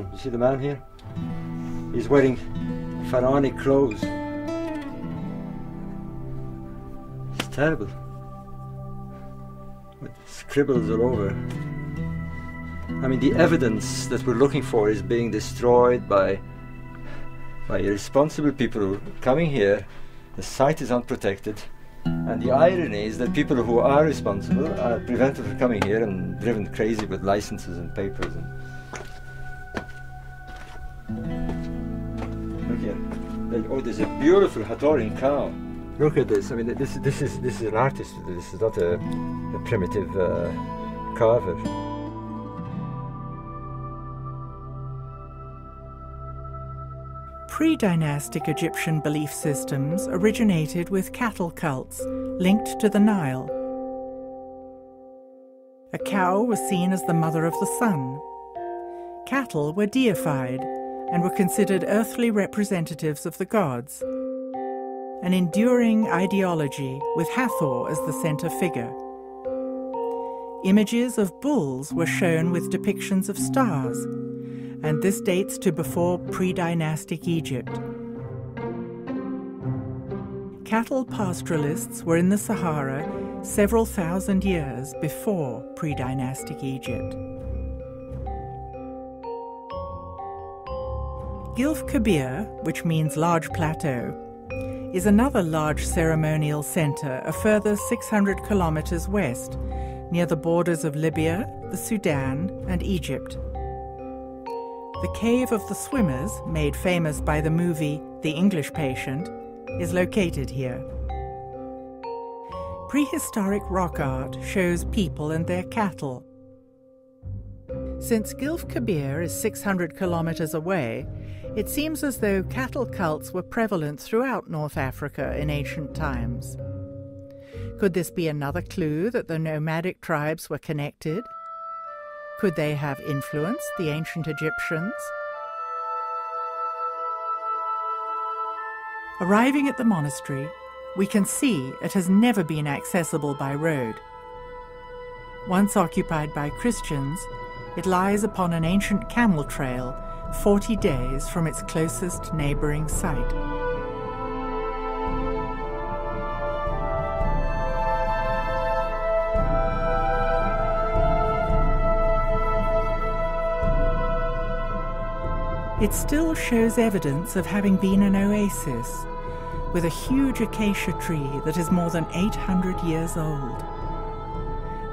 You see the man here? He's wearing pharaonic clothes. It's terrible. With scribbles all over. I mean, the evidence that we're looking for is being destroyed by irresponsible people who are coming here. The site is unprotected. And the irony is that people who are responsible are prevented from coming here and driven crazy with licenses and papers. Look here. Oh, there's a beautiful Hatorian cow. Look at this. I mean, this is an artist. This is not a primitive carver. Pre-dynastic Egyptian belief systems originated with cattle cults linked to the Nile. A cow was seen as the mother of the sun. Cattle were deified and were considered earthly representatives of the gods. An enduring ideology with Hathor as the center figure. Images of bulls were shown with depictions of stars, and this dates to before pre-dynastic Egypt. Cattle pastoralists were in the Sahara several thousand years before pre-dynastic Egypt. Gilf Kabir, which means large plateau, is another large ceremonial center a further 600 kilometers west, near the borders of Libya, the Sudan, and Egypt. The Cave of the Swimmers, made famous by the movie The English Patient, is located here. Prehistoric rock art shows people and their cattle. Since Gilf Kabir is 600 kilometers away, it seems as though cattle cults were prevalent throughout North Africa in ancient times. Could this be another clue that the nomadic tribes were connected? Could they have influenced the ancient Egyptians? Arriving at the monastery, we can see it has never been accessible by road. Once occupied by Christians, it lies upon an ancient camel trail 40 days from its closest neighboring site. It still shows evidence of having been an oasis, with a huge acacia tree that is more than 800 years old.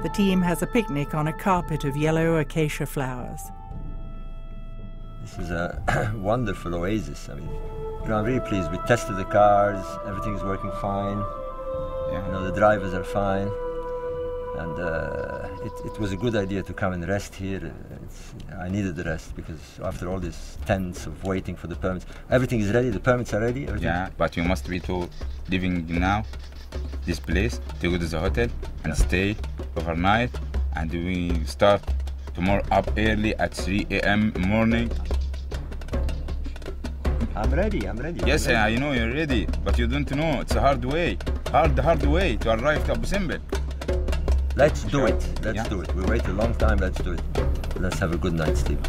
The team has a picnic on a carpet of yellow acacia flowers. This is a wonderful oasis. I mean, I'm really pleased. We tested the cars, everything is working fine. Yeah. You know, the drivers are fine. And it was a good idea to come and rest here. I needed the rest because after all these tents of waiting for the permits, everything is ready, the permits are ready. Yeah, but you must be to living now, this place, to go to the hotel and stay overnight. And we start tomorrow up early at 3 a.m. morning. I'm ready. Yes, I know you're ready, but you don't know. It's a hard way to arrive to Abu Simbel. Let's do it. Let's do it. We wait a long time. Let's do it. Let's have a good night's sleep.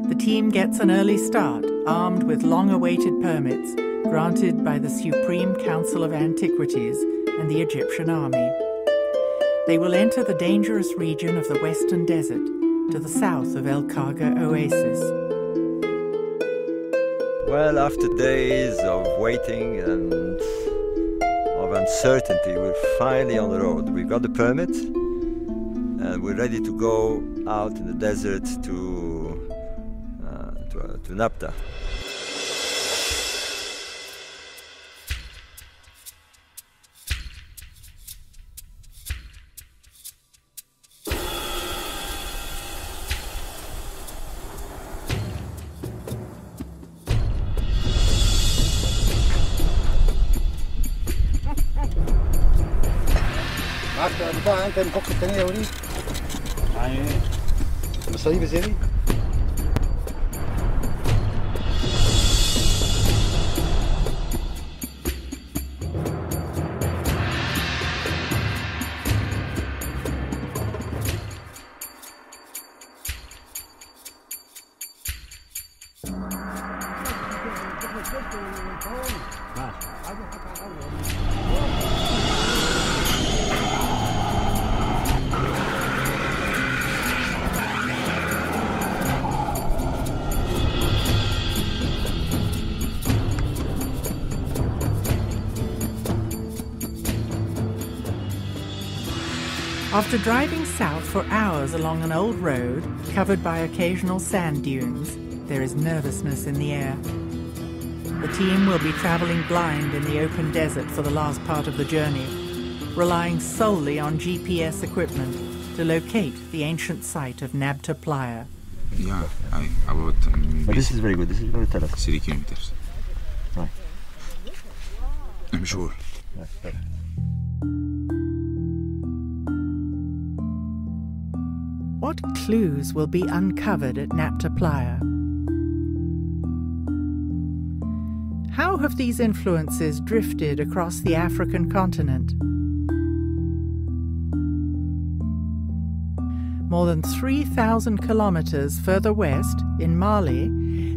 The team gets an early start, armed with long-awaited permits granted by the Supreme Council of Antiquities and the Egyptian army. They will enter the dangerous region of the Western Desert, to the south of El Khaga Oasis. Well, after days of waiting and of uncertainty, we're finally on the road. We got the permit and we're ready to go out in the desert to Napta. البتاع انت المفك الثانيه وليد يعني مصاريف زياده. After driving south for hours along an old road covered by occasional sand dunes, there is nervousness in the air. The team will be traveling blind in the open desert for the last part of the journey, relying solely on GPS equipment to locate the ancient site of Nabta Playa. Yeah, about But this is very good. This is going to tell us 3 kilometers. Right. I'm sure. Right. What clues will be uncovered at Nabta Playa? How have these influences drifted across the African continent? More than 3,000 kilometers further west, in Mali,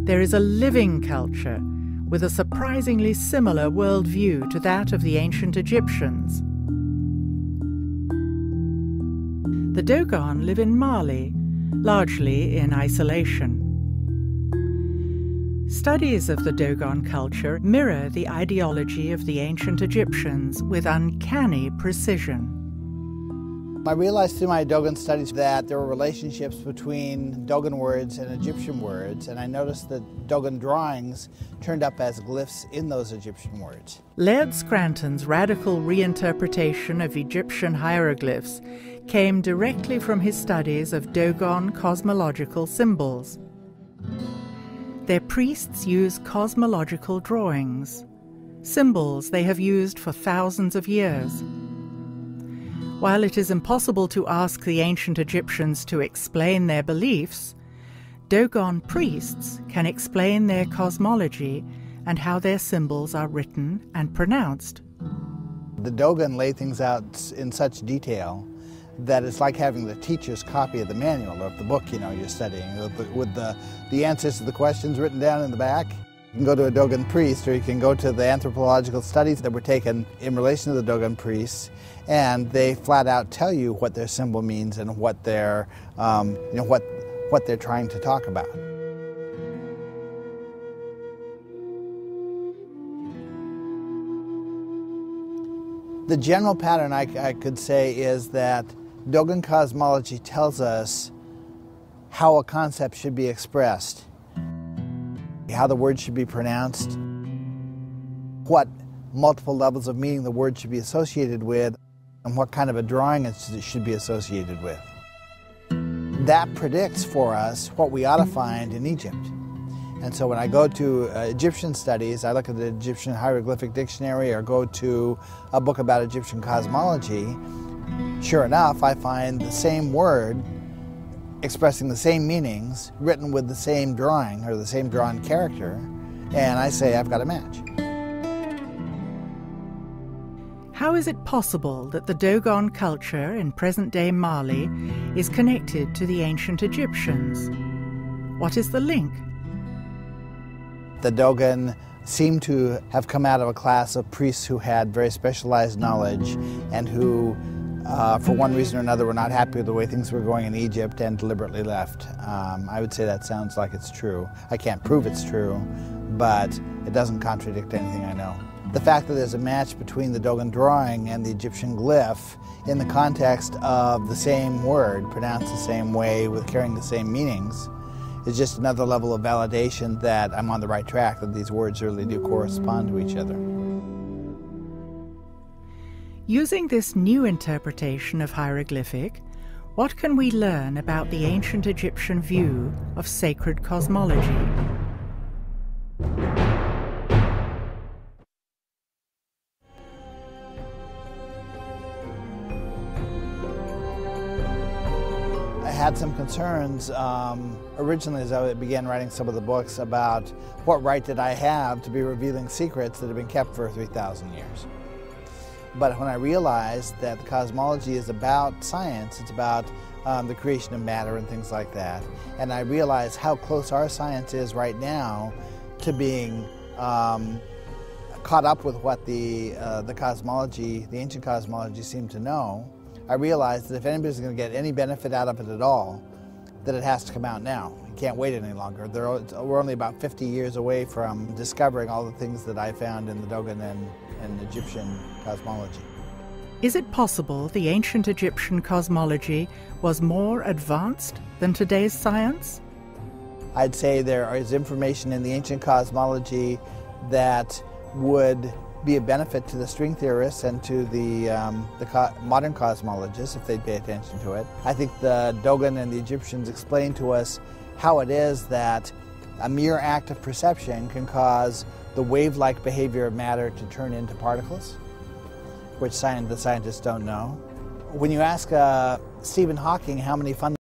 there is a living culture with a surprisingly similar worldview to that of the ancient Egyptians. The Dogon live in Mali, largely in isolation. Studies of the Dogon culture mirror the ideology of the ancient Egyptians with uncanny precision. I realized through my Dogon studies that there were relationships between Dogon words and Egyptian words, and I noticed that Dogon drawings turned up as glyphs in those Egyptian words. Laird Scranton's radical reinterpretation of Egyptian hieroglyphs came directly from his studies of Dogon cosmological symbols. Their priests use cosmological drawings, symbols they have used for thousands of years. While it is impossible to ask the ancient Egyptians to explain their beliefs, Dogon priests can explain their cosmology and how their symbols are written and pronounced. The Dogon lay things out in such detail that it's like having the teacher's copy of the manual or of the book you're studying, with the answers to the questions written down in the back. You can go to a Dogon priest, or you can go to the anthropological studies that were taken in relation to the Dogon priests, and they flat out tell you what their symbol means and what they're, what they're trying to talk about. The general pattern I could say is that Dogon cosmology tells us how a concept should be expressed, how the word should be pronounced, what multiple levels of meaning the word should be associated with, and what kind of a drawing it should be associated with. That predicts for us what we ought to find in Egypt. And so when I go to Egyptian studies, I look at the Egyptian Hieroglyphic Dictionary or go to a book about Egyptian cosmology, sure enough, I find the same word expressing the same meanings, written with the same drawing or the same drawn character, and I say I've got a match. How is it possible that the Dogon culture in present-day Mali is connected to the ancient Egyptians? What is the link? The Dogon seem to have come out of a class of priests who had very specialized knowledge and who, for one reason or another, were not happy with the way things were going in Egypt and deliberately left. I would say that sounds like it's true. I can't prove it's true, but it doesn't contradict anything I know. The fact that there's a match between the Dogon drawing and the Egyptian glyph in the context of the same word, pronounced the same way, with carrying the same meanings, is just another level of validation that I'm on the right track, that these words really do correspond to each other. Using this new interpretation of hieroglyphic, what can we learn about the ancient Egyptian view of sacred cosmology? I had some concerns originally as I began writing some of the books about what right did I have to be revealing secrets that have been kept for 3,000 years. But when I realized that the cosmology is about science, it's about the creation of matter and things like that, and I realized how close our science is right now to being caught up with what the cosmology, the ancient cosmology seemed to know, I realized that if anybody's going to get any benefit out of it at all, that it has to come out now. You can't wait any longer. We're only about 50 years away from discovering all the things that I found in the Dogon and Egyptian cosmology. Is it possible the ancient Egyptian cosmology was more advanced than today's science? I'd say there is information in the ancient cosmology that would be a benefit to the string theorists and to the modern cosmologists if they'd pay attention to it. I think the Dogon and the Egyptians explained to us how it is that a mere act of perception can cause the wave-like behavior of matter to turn into particles, which the scientists don't know. When you ask Stephen Hawking how many fundamental